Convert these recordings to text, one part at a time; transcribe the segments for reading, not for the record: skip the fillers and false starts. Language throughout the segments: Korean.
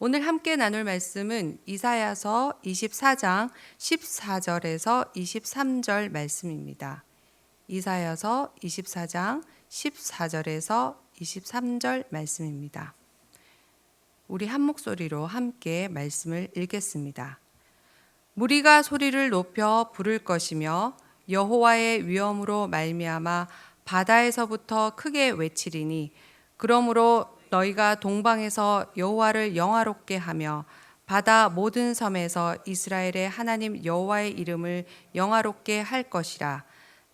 오늘 함께 나눌 말씀은 이사야서 24장 14절에서 23절 말씀입니다. 이사야서 24장 14절에서 23절 말씀입니다. 우리 한 목소리로 함께 말씀을 읽겠습니다. 무리가 소리를 높여 부를 것이며 여호와의 위엄으로 말미암아 바다에서부터 크게 외치리니 그러므로 너희가 동방에서 여호와를 영화롭게 하며 바다 모든 섬에서 이스라엘의 하나님 여호와의 이름을 영화롭게 할 것이라.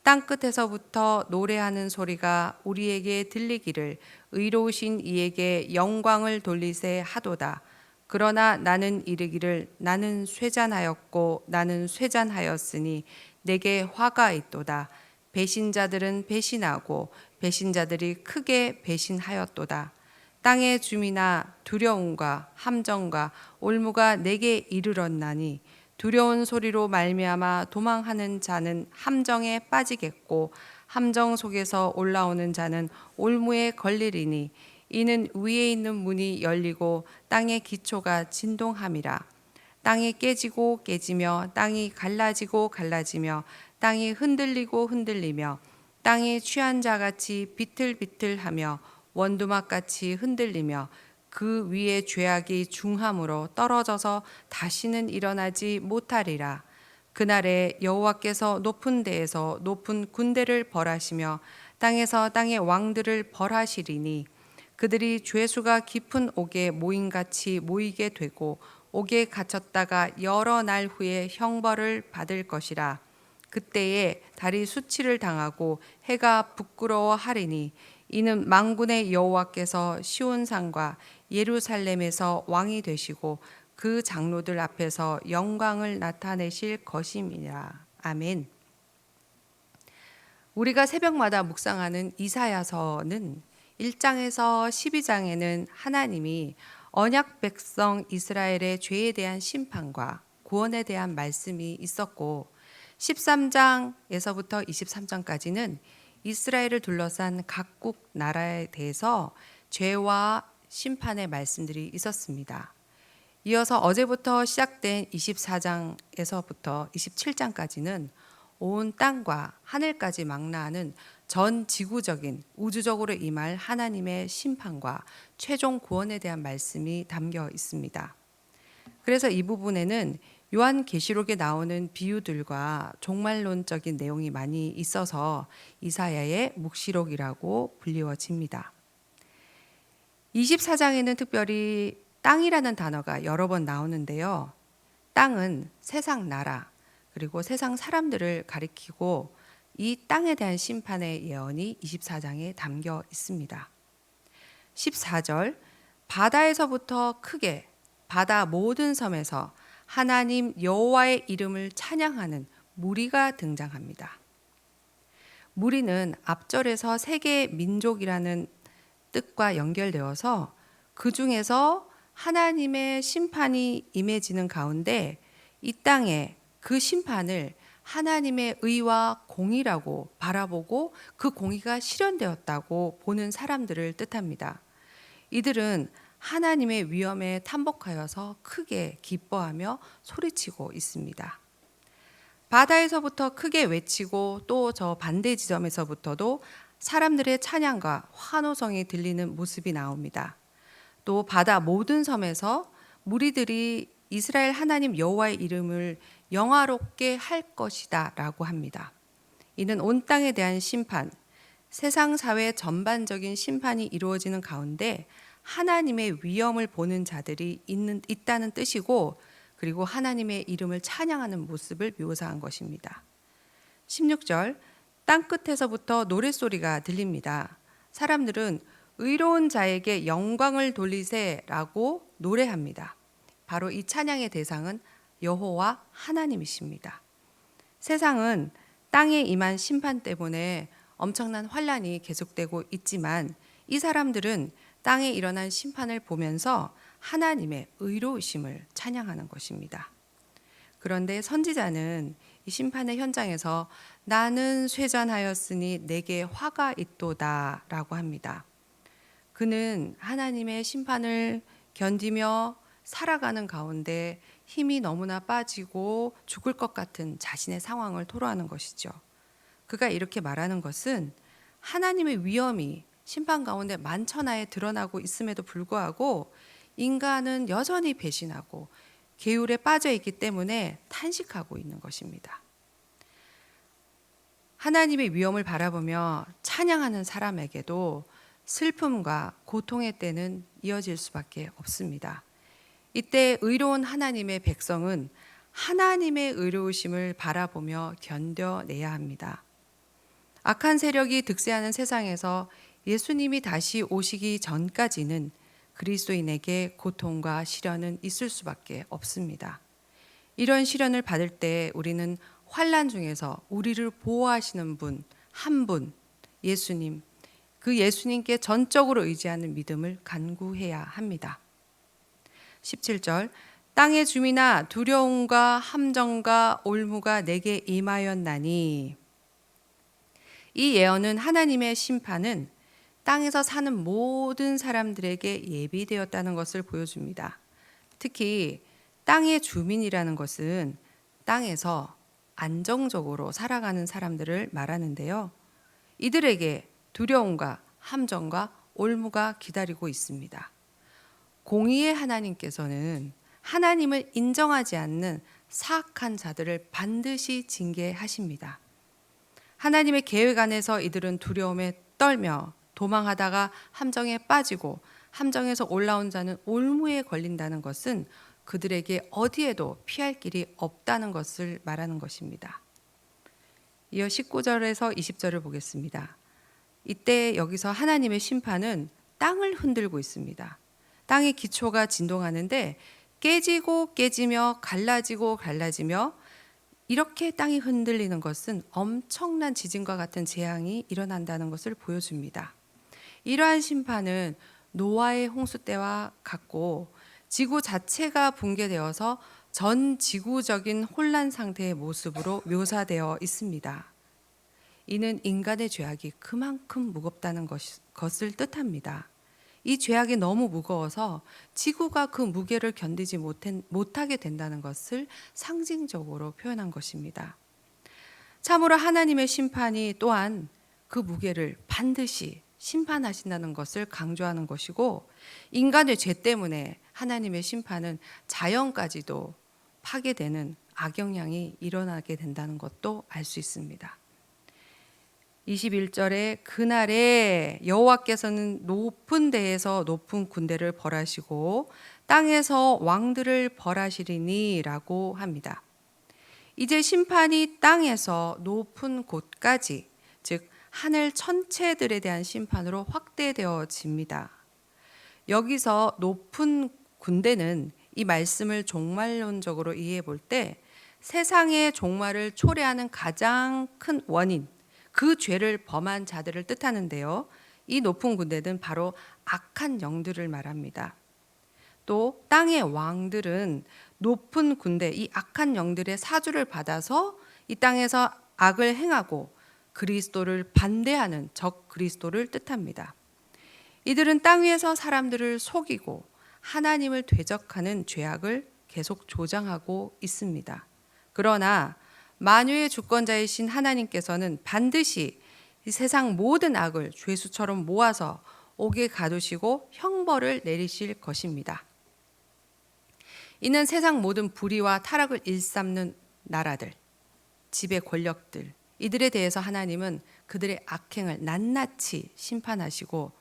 땅끝에서부터 노래하는 소리가 우리에게 들리기를 의로우신 이에게 영광을 돌리세 하도다. 그러나 나는 이르기를 나는 쇠잔하였고 나는 쇠잔하였으니 내게 화가 있도다. 배신자들은 배신하고 배신자들이 크게 배신하였도다. 땅의 주민아 두려움과 함정과 올무가 내게 이르렀나니 두려운 소리로 말미암아 도망하는 자는 함정에 빠지겠고 함정 속에서 올라오는 자는 올무에 걸리리니 이는 위에 있는 문이 열리고 땅의 기초가 진동함이라. 땅이 깨지고 깨지며 땅이 갈라지고 갈라지며 땅이 흔들리고 흔들리며 땅이 취한 자같이 비틀비틀하며 원두막같이 흔들리며 그 위에 죄악이 중함으로 떨어져서 다시는 일어나지 못하리라. 그날에 여호와께서 높은 데에서 높은 군대를 벌하시며 땅에서 땅의 왕들을 벌하시리니 그들이 죄수가 깊은 옥에 모임같이 모이게 되고 옥에 갇혔다가 여러 날 후에 형벌을 받을 것이라. 그때에 달이 수치를 당하고 해가 부끄러워하리니 이는 만군의 여호와께서 시온산과 예루살렘에서 왕이 되시고 그 장로들 앞에서 영광을 나타내실 것임이라. 아멘. 우리가 새벽마다 묵상하는 이사야서는 1장에서 12장에는 하나님이 언약 백성 이스라엘의 죄에 대한 심판과 구원에 대한 말씀이 있었고 13장에서부터 23장까지는 이스라엘을 둘러싼 각국 나라에 대해서 죄와 심판의 말씀들이 있었습니다. 이어서 어제부터 시작된 24장에서부터 27장까지는 온 땅과 하늘까지 망라하는 전 지구적인 우주적으로 임할 하나님의 심판과 최종 구원에 대한 말씀이 담겨 있습니다. 그래서 이 부분에는 요한계시록에 나오는 비유들과 종말론적인 내용이 많이 있어서 이사야의 묵시록이라고 불리워집니다. 24장에는 특별히 땅이라는 단어가 여러 번 나오는데요. 땅은 세상 나라 그리고 세상 사람들을 가리키고 이 땅에 대한 심판의 예언이 24장에 담겨 있습니다. 14절 바다에서부터 크게 바다 모든 섬에서 하나님 여호와의 이름을 찬양하는 무리가 등장합니다. 무리는 앞절에서 세계 민족이라는 뜻과 연결되어서 그 중에서 하나님의 심판이 임해지는 가운데 이 땅에 그 심판을 하나님의 의와 공의라고 바라보고 그 공의가 실현되었다고 보는 사람들을 뜻합니다. 이들은 하나님의 위엄에 탐복하여서 크게 기뻐하며 소리치고 있습니다. 바다에서부터 크게 외치고 또 저 반대 지점에서부터도 사람들의 찬양과 환호성이 들리는 모습이 나옵니다. 또 바다 모든 섬에서 무리들이 이스라엘 하나님 여호와의 이름을 영화롭게 할 것이다 라고 합니다. 이는 온 땅에 대한 심판, 세상 사회 전반적인 심판이 이루어지는 가운데 하나님의 위엄을 보는 자들이 있다는 뜻이고 그리고 하나님의 이름을 찬양하는 모습을 묘사한 것입니다. 16절 땅끝에서부터 노랫소리가 들립니다. 사람들은 의로운 자에게 영광을 돌리세라고 노래합니다. 바로 이 찬양의 대상은 여호와 하나님이십니다. 세상은 땅에 임한 심판 때문에 엄청난 환란이 계속되고 있지만 이 사람들은 땅에 일어난 심판을 보면서 하나님의 의로우심을 찬양하는 것입니다. 그런데 선지자는 이 심판의 현장에서 나는 쇠잔하였으니 내게 화가 있도다 라고 합니다. 그는 하나님의 심판을 견디며 살아가는 가운데 힘이 너무나 빠지고 죽을 것 같은 자신의 상황을 토로하는 것이죠. 그가 이렇게 말하는 것은 하나님의 위엄이 심판 가운데 만천하에 드러나고 있음에도 불구하고 인간은 여전히 배신하고 계율에 빠져 있기 때문에 탄식하고 있는 것입니다. 하나님의 위엄을 바라보며 찬양하는 사람에게도 슬픔과 고통의 때는 이어질 수밖에 없습니다. 이때 의로운 하나님의 백성은 하나님의 의로우심을 바라보며 견뎌내야 합니다. 악한 세력이 득세하는 세상에서 예수님이 다시 오시기 전까지는 그리스도인에게 고통과 시련은 있을 수밖에 없습니다. 이런 시련을 받을 때 우리는 환난 중에서 우리를 보호하시는 분, 한 분, 예수님, 그 예수님께 전적으로 의지하는 믿음을 간구해야 합니다. 17절, 땅의 주민아 두려움과 함정과 올무가 내게 임하였나니. 이 예언은 하나님의 심판은 땅에서 사는 모든 사람들에게 예비되었다는 것을 보여줍니다. 특히 땅의 주민이라는 것은 땅에서 안정적으로 살아가는 사람들을 말하는데요. 이들에게 두려움과 함정과 올무가 기다리고 있습니다. 공의의 하나님께서는 하나님을 인정하지 않는 사악한 자들을 반드시 징계하십니다. 하나님의 계획 안에서 이들은 두려움에 떨며 도망하다가 함정에 빠지고 함정에서 올라온 자는 올무에 걸린다는 것은 그들에게 어디에도 피할 길이 없다는 것을 말하는 것입니다. 이어 19절에서 20절을 보겠습니다. 이때 여기서 하나님의 심판은 땅을 흔들고 있습니다. 땅의 기초가 진동하는데 깨지고 깨지며 갈라지고 갈라지며 이렇게 땅이 흔들리는 것은 엄청난 지진과 같은 재앙이 일어난다는 것을 보여줍니다. 이러한 심판은 노아의 홍수 때와 같고 지구 자체가 붕괴되어서 전 지구적인 혼란 상태의 모습으로 묘사되어 있습니다. 이는 인간의 죄악이 그만큼 무겁다는 것을 뜻합니다. 이 죄악이 너무 무거워서 지구가 그 무게를 견디지 못하게 된다는 것을 상징적으로 표현한 것입니다. 참으로 하나님의 심판이 또한 그 무게를 반드시 심판하신다는 것을 강조하는 것이고, 인간의 죄 때문에 하나님의 심판은 자연까지도 파괴되는 악영향이 일어나게 된다는 것도 알 수 있습니다. 21절에 그날에 여호와께서는 높은 데에서 높은 군대를 벌하시고 땅에서 왕들을 벌하시리니 라고 합니다. 이제 심판이 땅에서 높은 곳까지, 즉 하늘 천체들에 대한 심판으로 확대되어집니다. 여기서 높은 군대는 이 말씀을 종말론적으로 이해해 볼 때 세상의 종말을 초래하는 가장 큰 원인, 그 죄를 범한 자들을 뜻하는데요. 이 높은 군대는 바로 악한 영들을 말합니다. 또 땅의 왕들은 높은 군대, 이 악한 영들의 사주를 받아서 이 땅에서 악을 행하고 그리스도를 반대하는 적 그리스도를 뜻합니다. 이들은 땅 위에서 사람들을 속이고 하나님을 대적하는 죄악을 계속 조장하고 있습니다. 그러나 만유의 주권자이신 하나님께서는 반드시 이 세상 모든 악을 죄수처럼 모아서 옥에 가두시고 형벌을 내리실 것입니다. 이는 세상 모든 불의와 타락을 일삼는 나라들, 지배 권력들, 이들에 대해서 하나님은 그들의 악행을 낱낱이 심판하시고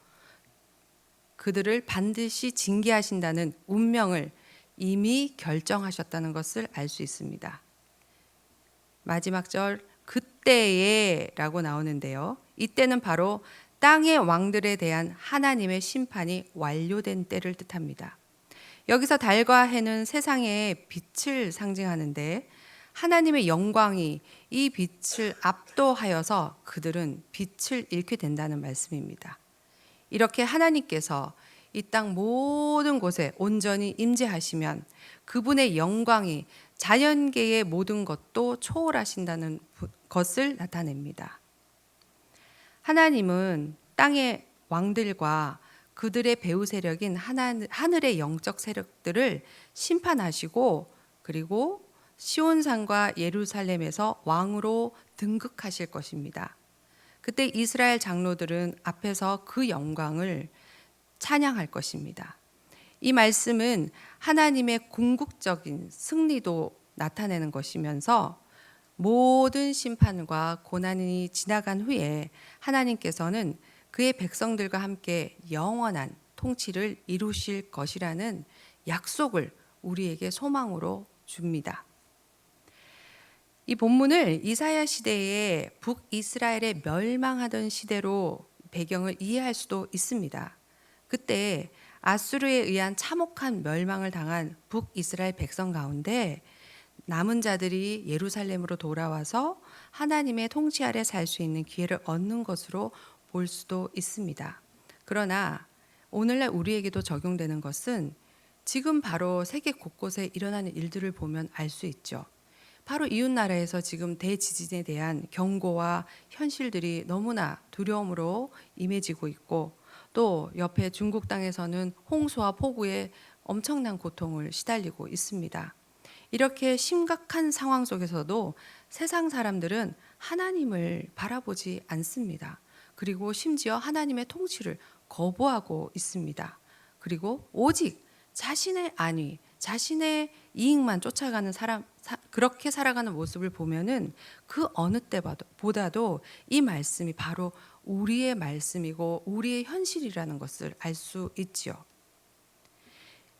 그들을 반드시 징계하신다는 운명을 이미 결정하셨다는 것을 알 수 있습니다. 마지막 절 그때에 라고 나오는데요. 이때는 바로 땅의 왕들에 대한 하나님의 심판이 완료된 때를 뜻합니다. 여기서 달과 해는 세상의 빛을 상징하는데 하나님의 영광이 이 빛을 압도하여서 그들은 빛을 잃게 된다는 말씀입니다. 이렇게 하나님께서 이 땅 모든 곳에 온전히 임재하시면 그분의 영광이 자연계의 모든 것도 초월하신다는 것을 나타냅니다. 하나님은 땅의 왕들과 그들의 배후 세력인 하늘의 영적 세력들을 심판하시고 그리고 시온산과 예루살렘에서 왕으로 등극하실 것입니다. 그때 이스라엘 장로들은 앞에서 그 영광을 찬양할 것입니다. 이 말씀은 하나님의 궁극적인 승리도 나타내는 것이면서 모든 심판과 고난이 지나간 후에 하나님께서는 그의 백성들과 함께 영원한 통치를 이루실 것이라는 약속을 우리에게 소망으로 줍니다. 이 본문을 이사야 시대에 북이스라엘의 멸망하던 시대로 배경을 이해할 수도 있습니다. 그때 아수르에 의한 참혹한 멸망을 당한 북이스라엘 백성 가운데 남은 자들이 예루살렘으로 돌아와서 하나님의 통치 아래 살 수 있는 기회를 얻는 것으로 볼 수도 있습니다. 그러나 오늘날 우리에게도 적용되는 것은 지금 바로 세계 곳곳에 일어나는 일들을 보면 알 수 있죠. 바로 이웃 나라에서 지금 대지진에 대한 경고와 현실들이 너무나 두려움으로 임해지고 있고, 또 옆에 중국 땅에서는 홍수와 폭우에 엄청난 고통을 시달리고 있습니다. 이렇게 심각한 상황 속에서도 세상 사람들은 하나님을 바라보지 않습니다. 그리고 심지어 하나님의 통치를 거부하고 있습니다. 그리고 오직 자신의 안위, 자신의 이익만 쫓아가는 사람, 그렇게 살아가는 모습을 보면은 그 어느 때보다도 이 말씀이 바로 우리의 말씀이고 우리의 현실이라는 것을 알 수 있지요.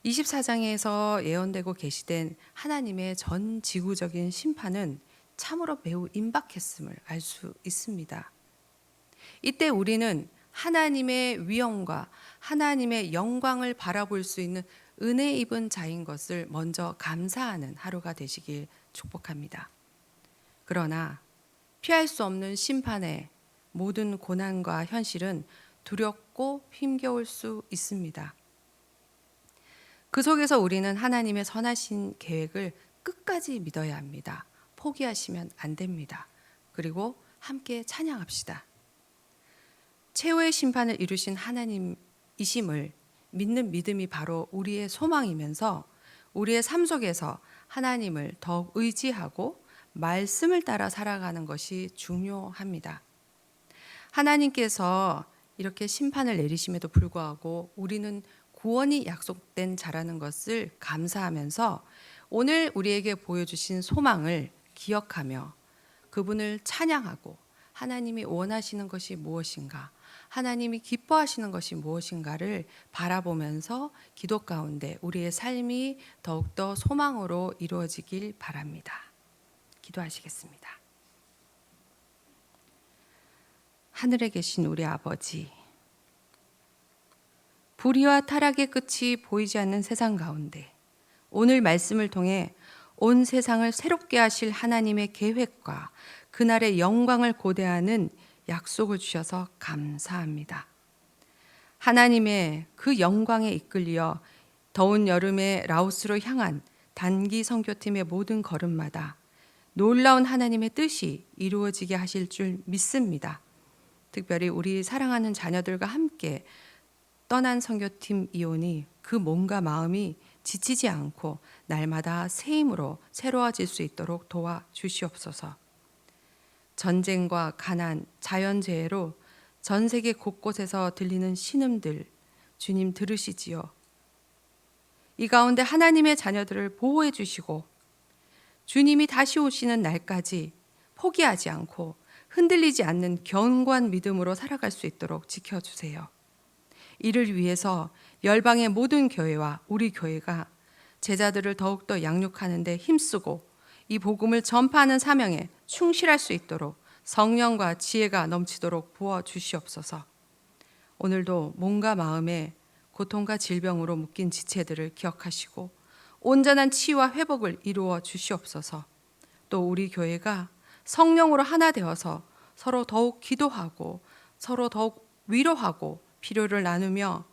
24장에서 예언되고 계시된 하나님의 전 지구적인 심판은 참으로 매우 임박했음을 알 수 있습니다. 이때 우리는 하나님의 위엄과 하나님의 영광을 바라볼 수 있는 은혜 입은 자인 것을 먼저 감사하는 하루가 되시길 축복합니다. 그러나 피할 수 없는 심판의 모든 고난과 현실은 두렵고 힘겨울 수 있습니다. 그 속에서 우리는 하나님의 선하신 계획을 끝까지 믿어야 합니다. 포기하시면 안 됩니다. 그리고 함께 찬양합시다. 최후의 심판을 이루신 하나님이심을 믿는 믿음이 바로 우리의 소망이면서 우리의 삶 속에서 하나님을 더욱 의지하고 말씀을 따라 살아가는 것이 중요합니다. 하나님께서 이렇게 심판을 내리심에도 불구하고 우리는 구원이 약속된 자라는 것을 감사하면서 오늘 우리에게 보여주신 소망을 기억하며 그분을 찬양하고 하나님이 원하시는 것이 무엇인가, 하나님이 기뻐하시는 것이 무엇인가를 바라보면서 기도 가운데 우리의 삶이 더욱더 소망으로 이루어지길 바랍니다. 기도하시겠습니다. 하늘에 계신 우리 아버지, 불의와 타락의 끝이 보이지 않는 세상 가운데 오늘 말씀을 통해 온 세상을 새롭게 하실 하나님의 계획과 그날의 영광을 고대하는 약속을 주셔서 감사합니다. 하나님의 그 영광에 이끌려 더운 여름에 라오스로 향한 단기 선교팀의 모든 걸음마다 놀라운 하나님의 뜻이 이루어지게 하실 줄 믿습니다. 특별히 우리 사랑하는 자녀들과 함께 떠난 선교팀 이온이 그 몸과 마음이 지치지 않고 날마다 새 힘으로 새로워질 수 있도록 도와주시옵소서. 전쟁과 가난, 자연재해로 전 세계 곳곳에서 들리는 신음들 주님 들으시지요. 이 가운데 하나님의 자녀들을 보호해 주시고 주님이 다시 오시는 날까지 포기하지 않고 흔들리지 않는 견고한 믿음으로 살아갈 수 있도록 지켜주세요. 이를 위해서 열방의 모든 교회와 우리 교회가 제자들을 더욱더 양육하는 데 힘쓰고 이 복음을 전파하는 사명에 충실할 수 있도록 성령과 지혜가 넘치도록 부어주시옵소서. 오늘도 몸과 마음에 고통과 질병으로 묶인 지체들을 기억하시고 온전한 치유와 회복을 이루어 주시옵소서. 또 우리 교회가 성령으로 하나 되어서 서로 더욱 기도하고 서로 더욱 위로하고 필요를 나누며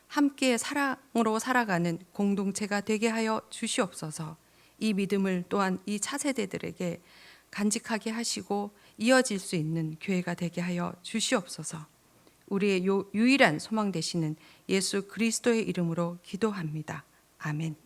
함께 사랑으로 살아가는 공동체가 되게 하여 주시옵소서. 이 믿음을 또한 이 차세대들에게 간직하게 하시고 이어질 수 있는 교회가 되게 하여 주시옵소서. 우리의 유일한 소망 되시는 예수 그리스도의 이름으로 기도합니다. 아멘.